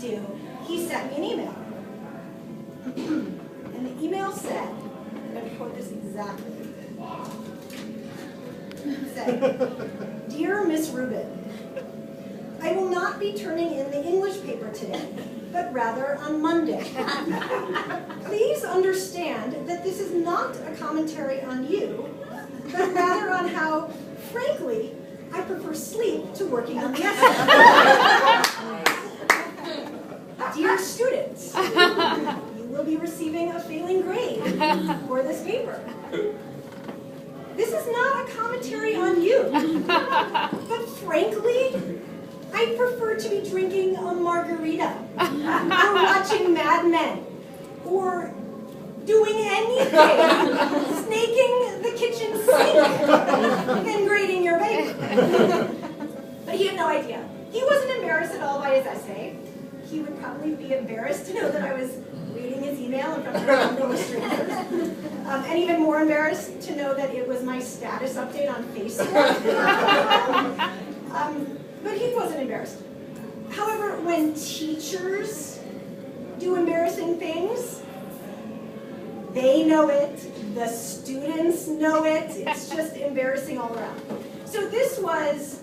do, he sent me an email. And the email said, I'm going to quote this exactly. It said, "Dear Miss Rubin, I will not be turning in the English paper today, but rather on Monday. Please understand that this is not a commentary on you, but rather on how, frankly, I prefer sleep to working on the essay. Dear students, you will be receiving a failing grade for this paper. This is not a commentary on you, but frankly, I prefer to be drinking a margarita, or watching Mad Men, or doing anything, snaking the kitchen sink, and grading your paper." But he had no idea. He wasn't embarrassed at all by his essay. He would probably be embarrassed to know that I was reading his email in front of a number of strangers, and even more embarrassed to know that it was my status update on Facebook. But he wasn't embarrassed. However, when teachers do embarrassing things, they know it, the students know it, it's just embarrassing all around. So this was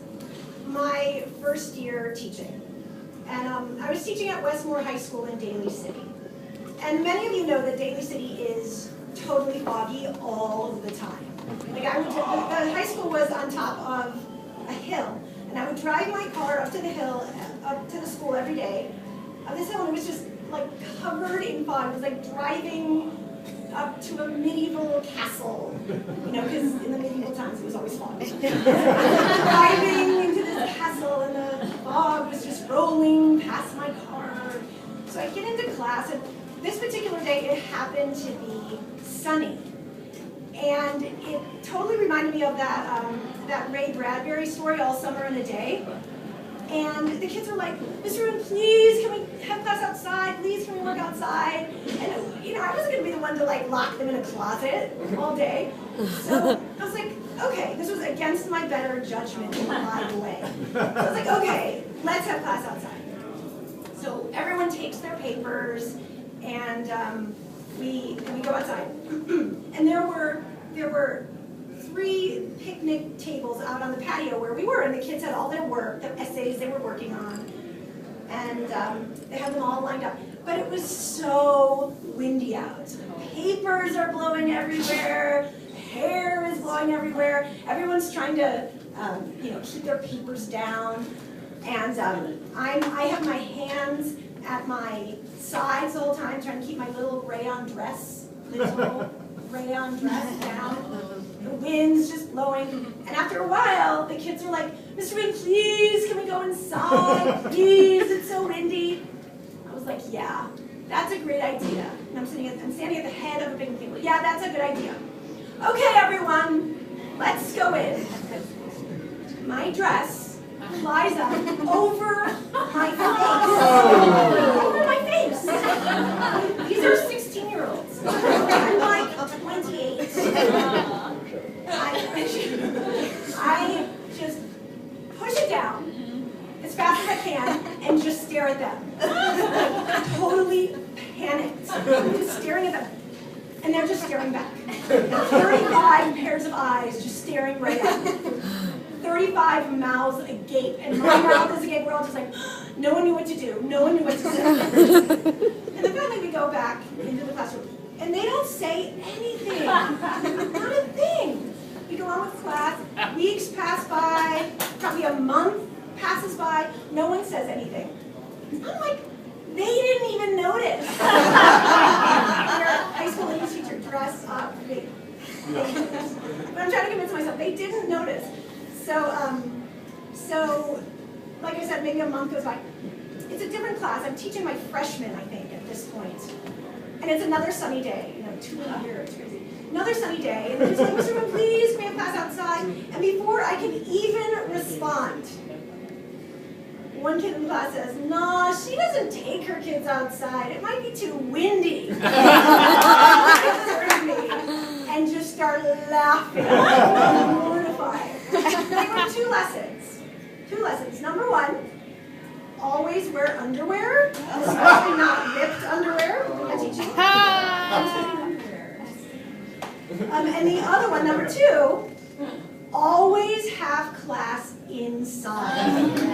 my first year teaching. And I was teaching at Westmore High School in Daly City. And many of you know that Daly City is totally foggy all the time. Like the high school was on top of a hill. And I would drive my car up to the hill, up to the school every day. Up this hill, and it was just like covered in fog. It was like driving up to a medieval castle, you know, because in the medieval times it was always fog. Driving into this castle, and the fog was just rolling past my car. So I get into class, and this particular day it happened to be sunny. And it totally reminded me of that Ray Bradbury story, All Summer in a Day. And the kids were like, "Mr. Rubin, please, can we have class outside? Please, can we work outside?" And you know, I wasn't going to be the one to like lock them in a closet all day. So I was like, okay, this was against my better judgment in a lot of ways. So I was like, okay, let's have class outside. So everyone takes their papers, and we go outside. And there were 3 picnic tables out on the patio where we were, and the kids had all their work, the essays they were working on, and they had them all lined up. But it was so windy out. Papers are blowing everywhere, hair is blowing everywhere. Everyone's trying to you know, keep their papers down, and I have my hands at my sides the whole time, trying to keep my little rayon dress down. The wind's just blowing. And after a while, the kids are like, "Mr. Rubin, please, can we go inside? Please, it's so windy." I was like, "Yeah, that's a great idea." And I'm standing at the head of a big table. "Yeah, that's a good idea. Okay, everyone, let's go in." My dress flies up over my face. Over my face. These are 16-year-olds. I'm like 28. I just push it down as fast as I can and just stare at them. Totally panicked. I'm just staring at them. And they're just staring back. 35 pairs of eyes just staring right at me. 35 mouths agape. And my mouth is agape. We're all just like, no one knew what to do. No one knew what to say. And then finally we go back into the classroom. And they don't say anything. Not a thing. We go on with class. Weeks pass by. Probably a month passes by. No one says anything. I'm like, they didn't even notice. Their high school English teacher dress up. But I'm trying to convince myself they didn't notice. So like I said, maybe a month goes by. It's a different class. I'm teaching my freshmen, I think, at this point. And it's another sunny day. You know, 2 years, crazy. Another sunny day. And they're just like, "Mr. Rubin, please, can we have class outside?" And before I can even respond, one kid in the class says, "No, she doesn't take her kids outside. It might be too windy." And just start laughing. I'm mortified. There were 2 lessons. Number 1, always wear underwear, especially not ripped underwear. I teach you. And the other one, number 2, always have class inside.